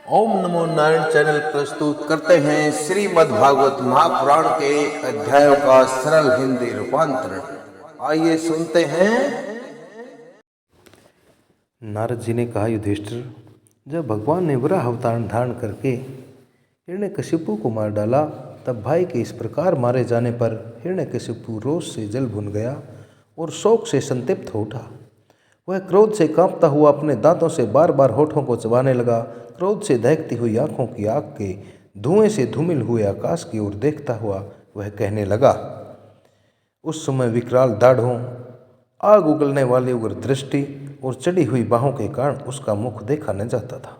ओम नमो Narayan channel प्रस्तुत करते हैं श्रीमद् भागवत महापुराण के अध्यायों का सरल हिंदी रूपांतरण। आइए सुनते हैं। नारद जी ने कहा, युधिष्ठिर, जब भगवान ने वराह अवतार धारण करके हिरण्यकशिपु को मार डाला, तब भाई के इस प्रकार मारे जाने पर हिरण्यकशिपु रोष से जल भुन गया और शोक से संतप्त हो उठा। वह क्रोध से कांपता हुआ अपने दांतों से बार बार होठों को चबाने लगा। क्रोध से दहकती हुई आंखों की आग के धुएं से धूमिल हुए आकाश की ओर देखता हुआ वह कहने लगा। उस समय विकराल दाढ़ों, आग उगलने वाली उग्र दृष्टि और चढ़ी हुई बाहों के कारण उसका मुख देखा न जाता था।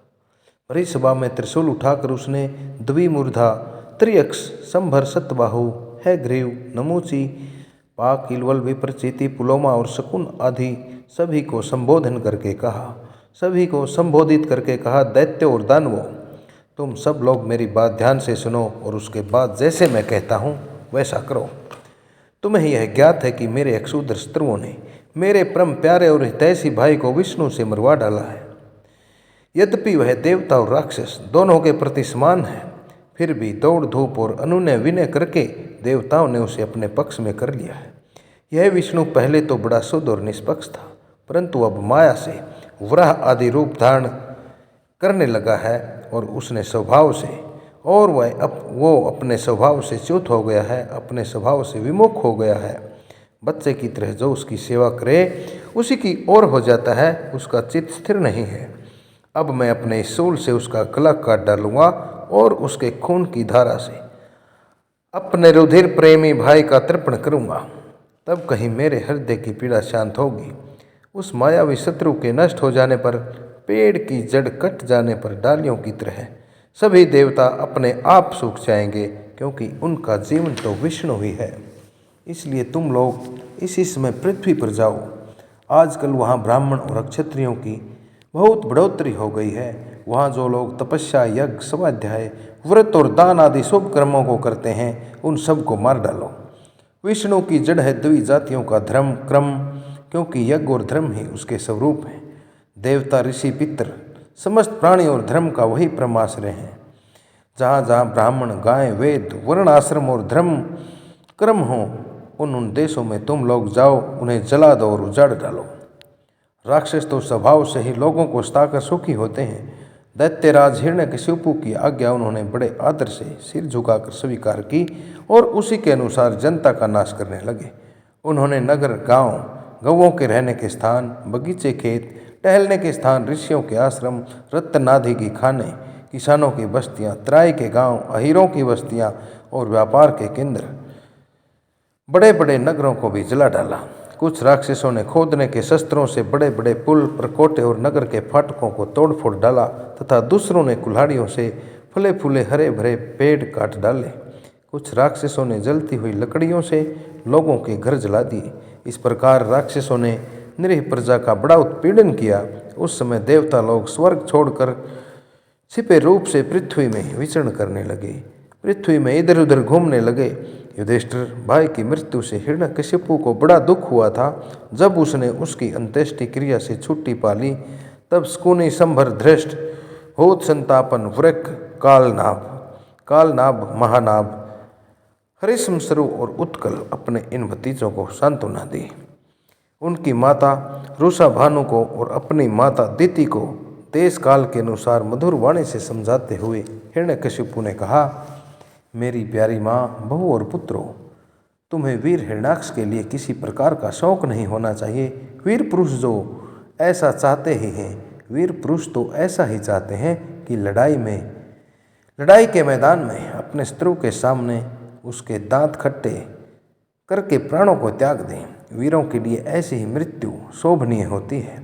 भरी सभा में त्रिशूल उठाकर उसने द्विमूर्धा, त्रियक्ष, संभर, सतबाहु, हैग्रीव, नमूची, पाक, इलवल, विप्रचिति, पुलोमा और शकुन आदि सभी को संबोधित करके कहा, दैत्य और दानवों, तुम सब लोग मेरी बात ध्यान से सुनो और उसके बाद जैसे मैं कहता हूँ वैसा करो। तुम्हें यह ज्ञात है कि मेरे अक्षुद्र शत्रुओं ने मेरे परम प्यारे और हितैषी भाई को विष्णु से मरवा डाला है। यद्यपि वह देवता और राक्षस दोनों के प्रति समान है, फिर भी दौड़ धूप और अनुनय विनय करके देवताओं ने उसे अपने पक्ष में कर लिया है। यह विष्णु पहले तो बड़ा शुद्ध और निष्पक्ष था, परंतु अब माया से वराह आदि रूप धारण करने लगा है और उसने स्वभाव से वो अपने स्वभाव से च्युत हो गया है, अपने स्वभाव से विमुख हो गया है। बच्चे की तरह जो उसकी सेवा करे उसी की ओर हो जाता है, उसका चित्त स्थिर नहीं है। अब मैं अपने इस शूल से उसका गला काट डालूंगा और उसके खून की धारा से अपने रुधिर प्रेमी भाई का तर्पण करूंगा, तब कहीं मेरे हृदय की पीड़ा शांत होगी। उस मायावी शत्रु के नष्ट हो जाने पर, पेड़ की जड़ कट जाने पर डालियों की तरह सभी देवता अपने आप सूख जाएंगे, क्योंकि उनका जीवन तो विष्णु ही है। इसलिए तुम लोग इसी समय पृथ्वी पर जाओ। आजकल वहाँ ब्राह्मण और क्षत्रियों की बहुत बढ़ोतरी हो गई है। वहाँ जो लोग तपस्या, यज्ञ, स्वाध्याय, व्रत और दान आदि शुभ कर्मों को करते हैं, उन सब को मार डालो। विष्णु की जड़ है द्वि जातियों का धर्म क्रम, क्योंकि यज्ञ और धर्म ही उसके स्वरूप हैं। देवता, ऋषि, पितर, समस्त प्राणी और धर्म का वही परमाश्रय है। जहाँ जहाँ ब्राह्मण, गाय, वेद, वर्ण, आश्रम और धर्म कर्म हो, उन देशों में तुम लोग जाओ, उन्हें जला दो और उजाड़ डालो। राक्षस तो स्वभाव से ही लोगों को सताकर सुखी होते हैं। दैत्यराज हिरण्यकशिपु की आज्ञा उन्होंने बड़े आदर से सिर झुकाकर स्वीकार की और उसी के अनुसार जनता का नाश करने लगे। उन्होंने नगर, गांव, गौओं के रहने के स्थान, बगीचे, खेत, टहलने के स्थान, ऋषियों के आश्रम, रत्नादि की खाने, किसानों की बस्तियां, त्राई के गांव, अहीरों की बस्तियां और व्यापार के केंद्र, बड़े बड़े नगरों को भी जला डाला। कुछ राक्षसों ने खोदने के शस्त्रों से बड़े बड़े पुल, परकोटे और नगर के फाटकों को तोड़ फोड़ डाला, तथा दूसरों ने कुल्हाड़ियों से फले फूले हरे भरे पेड़ काट डाले। कुछ राक्षसों ने जलती हुई लकड़ियों से लोगों के घर जला दिए। इस प्रकार राक्षसों ने निरीह प्रजा का बड़ा उत्पीड़न किया। उस समय देवता लोग स्वर्ग छोड़कर छिपे रूप से पृथ्वी में विचरण करने लगे, पृथ्वी में इधर उधर घूमने लगे। युधिष्ठिर, भाई की मृत्यु से हिरण्यकशिपु को बड़ा दुख हुआ था। जब उसने उसकी अंत्येष्टि क्रिया से छुट्टी पा ली, तब शकुनि, संभर, धृष्ट, होत, संतापन, वृक, कालनाभ, महानाभ, हरिशमसरु और उत्कल अपने इन भतीजों को सांत्वना दी। उनकी माता रुषा भानु को और अपनी माता दिति को देश काल के अनुसार मधुर वाणी से समझाते हुए हिरण्यकशिपु ने कहा, मेरी प्यारी माँ, बहू और पुत्रों, तुम्हें वीर हिरण्याक्ष के लिए किसी प्रकार का शौक नहीं होना चाहिए। वीर पुरुष जो ऐसा चाहते ही हैं, वीर पुरुष तो ऐसा ही चाहते हैं कि लड़ाई के मैदान में अपने शत्रु के सामने उसके दांत खट्टे करके प्राणों को त्याग दें। वीरों के लिए ऐसी ही मृत्यु शोभनीय होती है।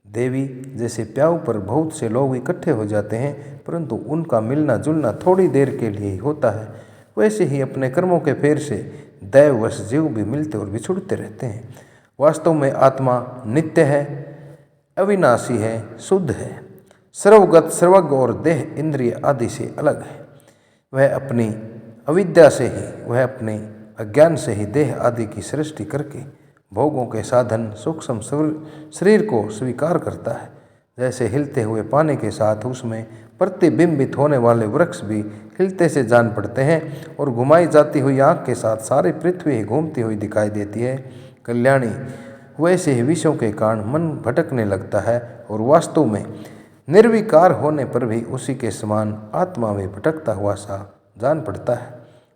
देवी जैसे प्याऊ पर बहुत से लोग इकट्ठे हो जाते हैं, परंतु उनका मिलना जुलना थोड़ी देर के लिए ही होता है, वैसे ही अपने कर्मों के फेर से दैववश जीव भी मिलते और बिछुड़ते रहते हैं। वास्तव में आत्मा नित्य है, अविनाशी है, शुद्ध है, सर्वगत, सर्वज्ञ और देह इंद्रिय आदि से अलग है। वह अपनी अविद्या से ही, वह अपने अज्ञान से ही देह आदि की सृष्टि करके भोगों के साधन सूक्ष्म शरीर को स्वीकार करता है। जैसे हिलते हुए पानी के साथ उसमें प्रतिबिंबित होने वाले वृक्ष भी हिलते से जान पड़ते हैं और घुमाई जाती हुई आँख के साथ सारी पृथ्वी ही घूमती हुई दिखाई देती है। कल्याणी, वैसे ही विषयों के कारण मन भटकने लगता है और वास्तव में निर्विकार होने पर भी उसी के समान आत्मा में भटकता हुआ सा जान पड़ता है।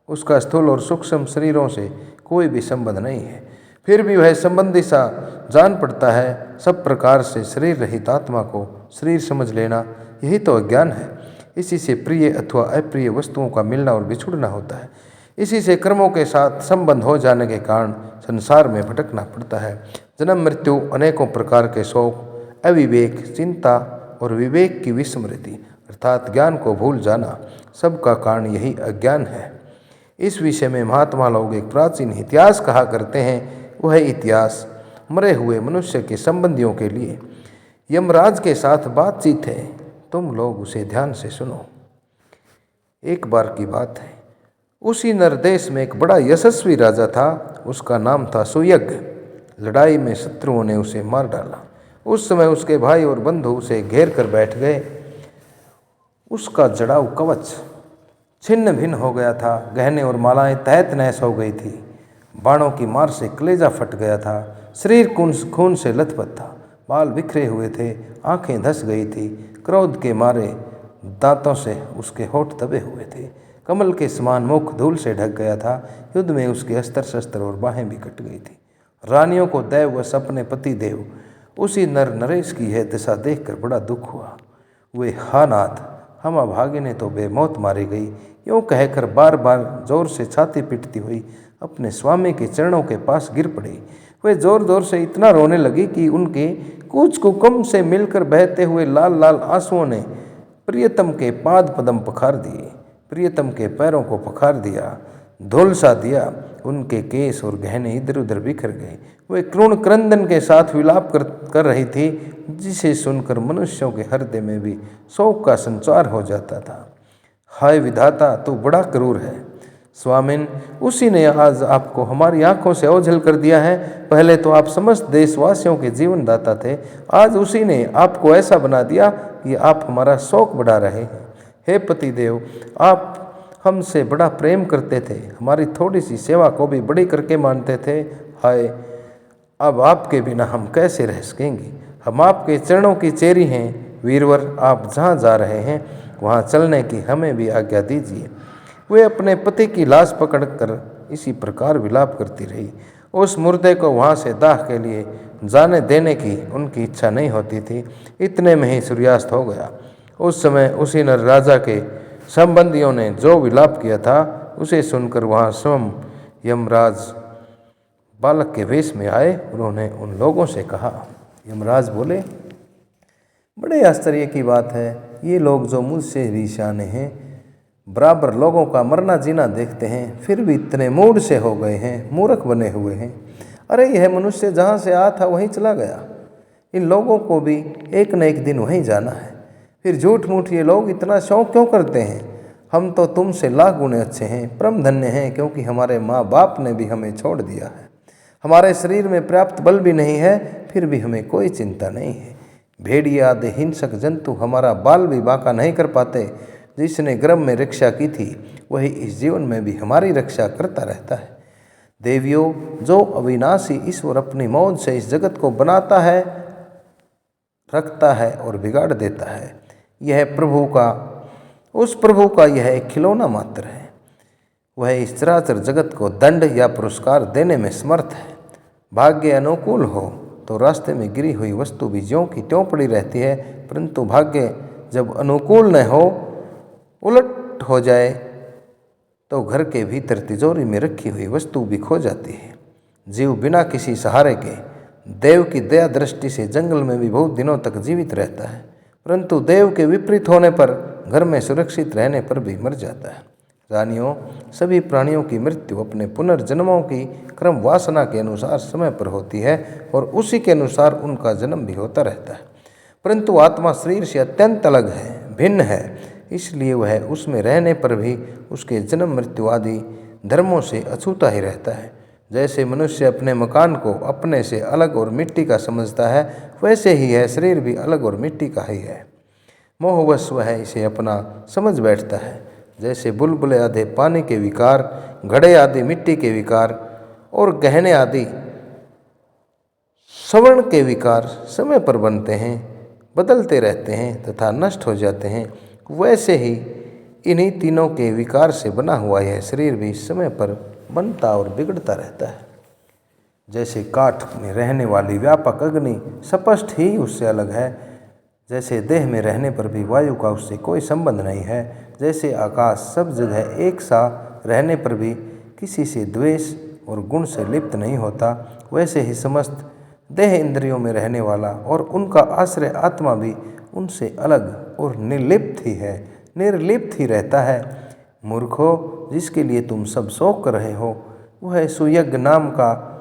उसका स्थूल और सूक्ष्म शरीरों से कोई भी संबंध नहीं है, फिर भी वह संबंधी सा जान पड़ता है। सब प्रकार से शरीर रहित आत्मा को शरीर समझ लेना, यही तो अज्ञान है। इसी से प्रिय अथवा अप्रिय वस्तुओं का मिलना और बिछुड़ना होता है। इसी से कर्मों के साथ संबंध हो जाने के कारण संसार में भटकना पड़ता है। जन्म मृत्यु, अनेकों प्रकार के शोक, अविवेक, चिंता और विवेक की विस्मृति अर्थात ज्ञान को भूल जाना, सबका कारण यही अज्ञान है। इस विषय में महात्मा लोग एक प्राचीन इतिहास कहा करते हैं। वह इतिहास मरे हुए मनुष्य के संबंधियों के लिए यमराज के साथ बातचीत है। तुम लोग उसे ध्यान से सुनो। एक बार की बात है, उसी नरदेश में एक बड़ा यशस्वी राजा था। उसका नाम था सुयज्ञ। लड़ाई में शत्रुओं ने उसे मार डाला। उस समय उसके भाई और बंधु उसे घेर कर बैठ गए। उसका जड़ाऊ कवच छिन्न भिन्न हो गया था। गहने और मालाएं तहत नहस हो गई थी। बाणों की मार से कलेजा फट गया था। शरीर खून से लथपथ था। बाल बिखरे हुए थे। आंखें धस गई थी। क्रोध के मारे दांतों से उसके होठ दबे हुए थे। कमल के समान मुख धूल से ढक गया था। युद्ध में उसके अस्त्र शस्त्र और बाहें भी कट गई थी। रानियों को दैव व सपने पति देव उसी नर नरेश की यह दशा देखकर बड़ा दुख हुआ। वे हा नाथ, हम अभागिने तो बेमौत मारी गई, यूँ कहकर बार बार जोर से छाती पीटती हुई अपने स्वामी के चरणों के पास गिर पड़ी। वे जोर जोर से इतना रोने लगी कि उनके कूच कुकुम से मिलकर बहते हुए लाल लाल आंसुओं ने प्रियतम के पाद पदम पखार दिए, प्रियतम के पैरों को पखार दिया, धुलसा दिया। उनके केस और गहने इधर उधर बिखर गए। वे क्रुण क्रंदन के साथ विलाप कर रही थी, जिसे सुनकर मनुष्यों के हृदय में भी शोक का संचार हो जाता था। हाय विधाता, तू बड़ा क्रूर है। स्वामिन, उसी ने आज आपको हमारी आंखों से ओझल कर दिया है। पहले तो आप समस्त देशवासियों के जीवन दाता थे, आज उसी ने आपको ऐसा बना दिया कि आप हमारा शोक बढ़ा रहे हैं। हे पतिदेव, आप हमसे बड़ा प्रेम करते थे, हमारी थोड़ी सी सेवा को भी बड़ी करके मानते थे। हाय, अब आपके बिना हम कैसे रह सकेंगे। हम आपके चरणों की चेरी हैं। वीरवर, आप जहाँ जा रहे हैं वहाँ चलने की हमें भी आज्ञा दीजिए। वे अपने पति की लाश पकड़कर इसी प्रकार विलाप करती रही। उस मुर्दे को वहाँ से दाह के लिए जाने देने की उनकी इच्छा नहीं होती थी। इतने में ही सूर्यास्त हो गया। उस समय उसी नर राजा के संबंधियों ने जो विलाप किया था, उसे सुनकर वहाँ स्वयं यमराज बालक के वेश में आए। उन्होंने उन लोगों से कहा। यमराज बोले, बड़े आश्चर्य की बात है, ये लोग जो मुझसे भी शाने हैं, बराबर लोगों का मरना जीना देखते हैं, फिर भी इतने मूढ़ से हो गए हैं, मूर्ख बने हुए हैं। अरे यह मनुष्य जहाँ से आया था वहीं चला गया। इन लोगों को भी एक न एक दिन वहीं जाना है। फिर झूठ मूठ ये लोग इतना शौक क्यों करते हैं। हम तो तुमसे लाख गुने अच्छे हैं, परम धन्य हैं, क्योंकि हमारे माँ बाप ने भी हमें छोड़ दिया है। हमारे शरीर में पर्याप्त बल भी नहीं है, फिर भी हमें कोई चिंता नहीं है। भेड़िया आदि हिंसक जंतु हमारा बाल भी बांका नहीं कर पाते। जिसने गर्भ में रक्षा की थी, वही इस जीवन में भी हमारी रक्षा करता रहता है। देवियों, जो अविनाशी ईश्वर अपनी मौज से इस जगत को बनाता है, रखता है और बिगाड़ देता है, उस प्रभु का यह एक खिलौना मात्र है। वह इस चराचर जगत को दंड या पुरस्कार देने में समर्थ है। भाग्य अनुकूल हो तो रास्ते में गिरी हुई वस्तु भी ज्यों की त्यों पड़ी रहती है, परंतु भाग्य जब अनुकूल न हो, उलट हो जाए, तो घर के भीतर तिजोरी में रखी हुई वस्तु भी खो जाती है। जीव बिना किसी सहारे के देव की दया दृष्टि से जंगल में भी बहुत दिनों तक जीवित रहता है, परंतु देव के विपरीत होने पर घर में सुरक्षित रहने पर भी मर जाता है। रानियों, सभी प्राणियों की मृत्यु अपने पुनर्जन्मों की क्रम वासना के अनुसार समय पर होती है और उसी के अनुसार उनका जन्म भी होता रहता है, परंतु आत्मा शरीर से अत्यंत अलग है, भिन्न है। इसलिए वह उसमें रहने पर भी उसके जन्म मृत्यु आदि धर्मों से अछूता ही रहता है। जैसे मनुष्य अपने मकान को अपने से अलग और मिट्टी का समझता है, वैसे ही यह शरीर भी अलग और मिट्टी का ही है। मोहवश वह इसे अपना समझ बैठता है। जैसे बुलबुले आधे पानी के विकार, घड़े आदि मिट्टी के विकार और गहने आदि स्वर्ण के विकार समय पर बनते हैं, बदलते रहते हैं तथा नष्ट हो जाते हैं, वैसे ही इन्हीं तीनों के विकार से बना हुआ यह शरीर भी समय पर बनता और बिगड़ता रहता है। जैसे काठ में रहने वाली व्यापक अग्नि स्पष्ट ही उससे अलग है, जैसे देह में रहने पर भी वायु का उससे कोई संबंध नहीं है, जैसे आकाश सब जगह एक सा रहने पर भी किसी से द्वेष और गुण से लिप्त नहीं होता, वैसे ही समस्त देह इंद्रियों में रहने वाला और उनका आश्रय आत्मा भी उनसे अलग और निर्लिप्त ही है, निर्लिप्त ही रहता है। मूर्खो, जिसके लिए तुम सब शोक कर रहे हो, वह सुयज्ञ नाम का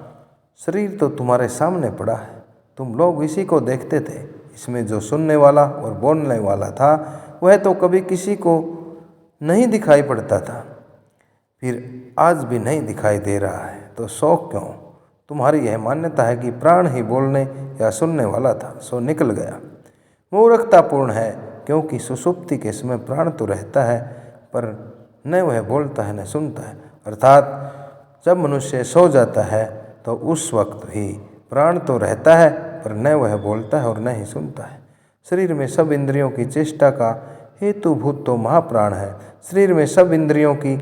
शरीर तो तुम्हारे सामने पड़ा है। तुम लोग इसी को देखते थे। इसमें जो सुनने वाला और बोलने वाला था वह तो कभी किसी को नहीं दिखाई पड़ता था, फिर आज भी नहीं दिखाई दे रहा है, तो शौक क्यों? तुम्हारी यह मान्यता है कि प्राण ही बोलने या सुनने वाला था, सो निकल गया। मूर्खतापूर्ण है, क्योंकि सुषुप्ति के समय प्राण तो रहता है पर न वह बोलता है न सुनता है। अर्थात जब मनुष्य सो जाता है तो उस वक्त भी प्राण तो रहता है पर न वह बोलता है और न ही सुनता है। शरीर में सब इंद्रियों की चेष्टा का हेतुभूत तो महाप्राण है। शरीर में सब इंद्रियों की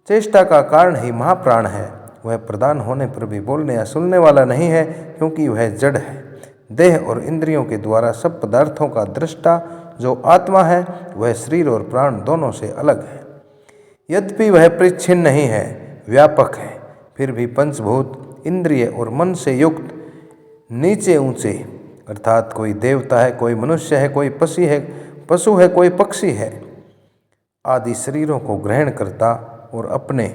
चेष्टा का कारण ही महाप्राण है। वह प्रधान होने पर भी बोलने या सुनने वाला नहीं है, क्योंकि वह जड़ है। देह और इंद्रियों के द्वारा सब पदार्थों का दृष्टा जो आत्मा है वह शरीर और प्राण दोनों से अलग है। यद्यपि वह परिच्छिन्न नहीं है, व्यापक है, फिर भी पंचभूत, इंद्रिय और मन से युक्त नीचे ऊंचे, अर्थात कोई देवता है, कोई मनुष्य है, कोई पशु है, कोई पक्षी है आदि शरीरों को ग्रहण करता और अपने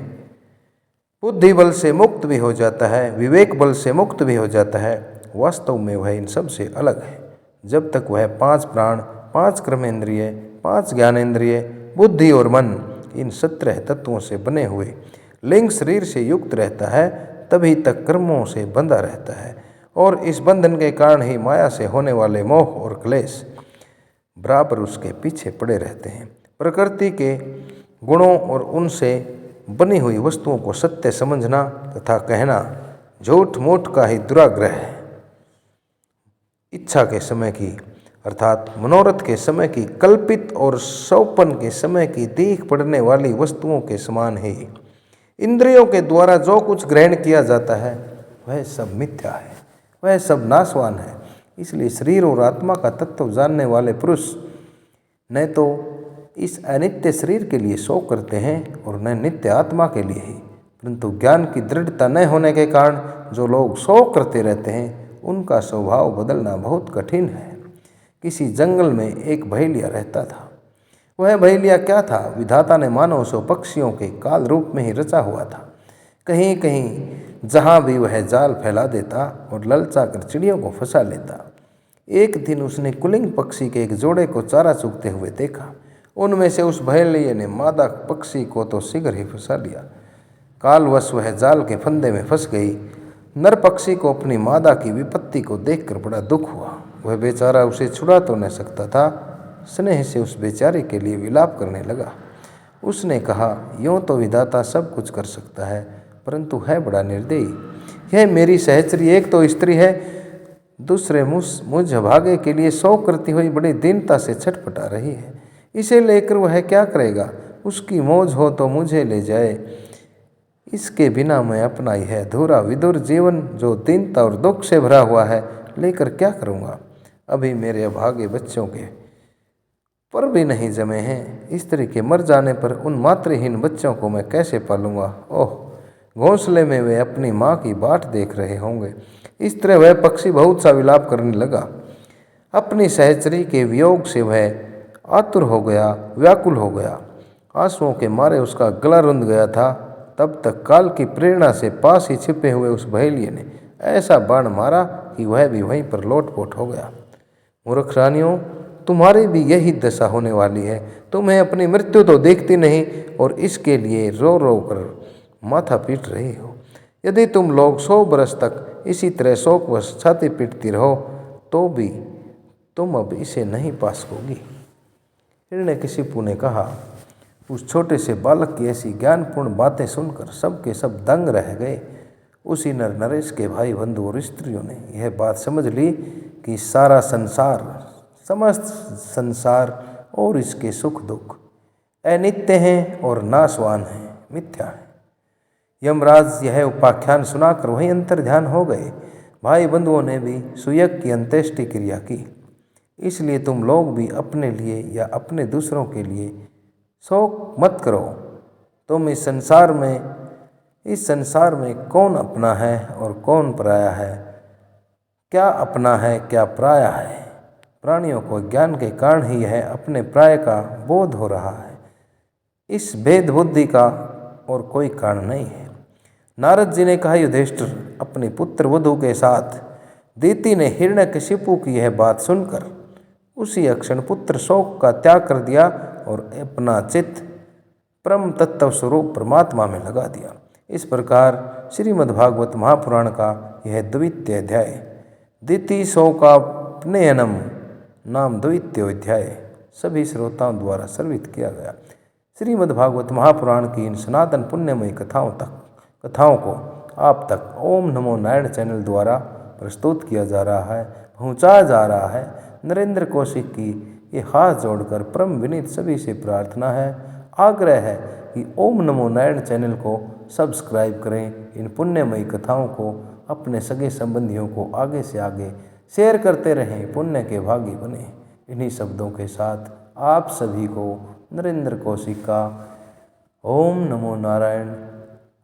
बुद्धि बल से मुक्त भी हो जाता है, विवेक बल से मुक्त भी हो जाता है। वास्तव में वह इन सब से अलग है। जब तक वह 5 प्राण, 5 कर्मेंद्रिय, 5 ज्ञानेंद्रिय, बुद्धि और मन, इन 17 तत्वों से बने हुए लिंग शरीर से युक्त रहता है, तभी तक कर्मों से बंधा रहता है और इस बंधन के कारण ही माया से होने वाले मोह और क्लेश बराबर उसके पीछे पड़े रहते हैं। प्रकृति के गुणों और उनसे बनी हुई वस्तुओं को सत्य समझना तथा कहना झूठ मूठ का ही दुराग्रह है। इच्छा के समय की अर्थात मनोरथ के समय की कल्पित और सौपन के समय की दीख पड़ने वाली वस्तुओं के समान ही इंद्रियों के द्वारा जो कुछ ग्रहण किया जाता है वह सब मिथ्या है, वह सब नाशवान है। इसलिए शरीर और आत्मा का तत्व जानने वाले पुरुष न तो इस अनित्य शरीर के लिए शोक करते हैं और न नित्य आत्मा के लिए ही, परंतु ज्ञान की दृढ़ता न होने के कारण जो लोग शोक करते रहते हैं उनका स्वभाव बदलना बहुत कठिन है। किसी जंगल में एक बहेलिया रहता था। वह बहेलिया क्या था? विधाता ने मानव सो पक्षियों के काल रूप में ही रचा हुआ था। कहीं कहीं जहाँ भी वह जाल फैला देता और ललचा कर चिड़ियों को फंसा लेता। एक दिन उसने कुलिंग पक्षी के एक जोड़े को चारा चुगते हुए देखा। उनमें से उस बहेलिये ने मादा पक्षी को तो शीघ्र ही फंसा लिया। कालवश वह जाल के फंदे में फंस गई। नर पक्षी को अपनी मादा की विपत्ति को देखकर बड़ा दुख हुआ। वह बेचारा उसे छुड़ा तो न सकता था। स्नेह से उस बेचारे के लिए विलाप करने लगा। उसने कहा, यूँ तो विधाता सब कुछ कर सकता है, परंतु है बड़ा निर्दयी। यह मेरी सहचरी एक तो स्त्री है, दूसरे मुझ भागे के लिए शोक करती हुई बड़ी दीनता से छटपटा रही है। इसे लेकर वह क्या करेगा? उसकी मौज हो तो मुझे ले जाए, इसके बिना मैं अपना ही है अधूरा विदुर जीवन जो दीनता और दुख से भरा हुआ है लेकर क्या करूँगा? अभी मेरे अभागे बच्चों के पर भी नहीं जमे हैं। स्त्री के मर जाने पर उन मातृहीन बच्चों को मैं कैसे पालूंगा? ओह, घोंसले में वे अपनी माँ की बाट देख रहे होंगे। इस तरह वह पक्षी बहुत सा विलाप करने लगा। अपनी सहचरी के वियोग से वह आतुर हो गया, व्याकुल हो गया। आंसुओं के मारे उसका गला रुंध गया था। तब तक काल की प्रेरणा से पास ही छिपे हुए उस बहेलिये ने ऐसा बाण मारा कि वह भी वहीं पर लोटपोट हो गया। मूर्ख रानियों, तुम्हारी भी यही दशा होने वाली है। तुम्हें अपनी मृत्यु तो देखती नहीं और इसके लिए रो रो कर माथा पीट रही हो। यदि तुम लोग 100 बरस तक इसी तरह शोकवश छाती पीटती रहो तो भी तुम अब इसे नहीं पा सकोगी। हिरण्यकशिपु ने कहा। उस छोटे से बालक की ऐसी ज्ञानपूर्ण बातें सुनकर सब के सब दंग रह गए। उसी नर नरेश के भाई बंधु और स्त्रियों ने यह बात समझ ली कि सारा संसार, समस्त संसार और इसके सुख दुख अनित्य हैं और नाशवान हैं, मिथ्या है। यमराज यह उपाख्यान सुनाकर वहीं अंतर्ध्यान हो गए। भाई बंधुओं ने भी सुयज्ञ की अंत्येष्टि क्रिया की। इसलिए तुम लोग भी अपने लिए या अपने दूसरों के लिए शोक मत करो। तुम इस संसार में कौन अपना है और कौन पराया है, क्या अपना है क्या पराया है। प्राणियों को ज्ञान के कारण ही यह अपने पराये का बोध हो रहा है। इस भेद बुद्धि का और कोई कारण नहीं है। नारद जी ने कहा, युधिष्ठिर, अपनी पुत्र वधू के साथ दीति ने हिरण्यकशिपु की यह बात सुनकर उसी अक्षण पुत्र शोक का त्याग कर दिया और अपना चित्त परम तत्व स्वरूप परमात्मा में लगा दिया। इस प्रकार श्रीमद्भागवत महापुराण का यह द्वितीय अध्याय दीति शोकापनयनम नाम द्वितीय अध्याय सभी श्रोताओं द्वारा सर्वित किया गया। श्रीमद्भागवत महापुराण की इन सनातन पुण्यमयी कथाओं को आप तक ओम नमो नारायण चैनल द्वारा प्रस्तुत किया जा रहा है, पहुँचाया जा रहा है। नरेंद्र कौशिक की ये हाथ जोड़कर परम विनीत सभी से प्रार्थना है, आग्रह है कि ओम नमो नारायण चैनल को सब्सक्राइब करें। इन पुण्यमयी कथाओं को अपने सगे संबंधियों को आगे से आगे शेयर करते रहें, पुण्य के भागी बने। इन्हीं शब्दों के साथ आप सभी को नरेंद्र कौशिक का ओम नमो नारायण,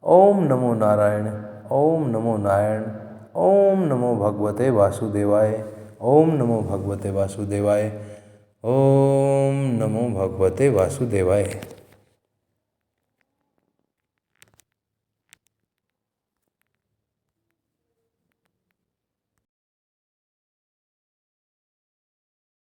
ओम नमो नारायण, ओम नमो नारायण, ओम नमो भगवते वासुदेवाय, ओम नमो भगवते वासुदेवाय, ओम नमो भगवते वासुदेवाय।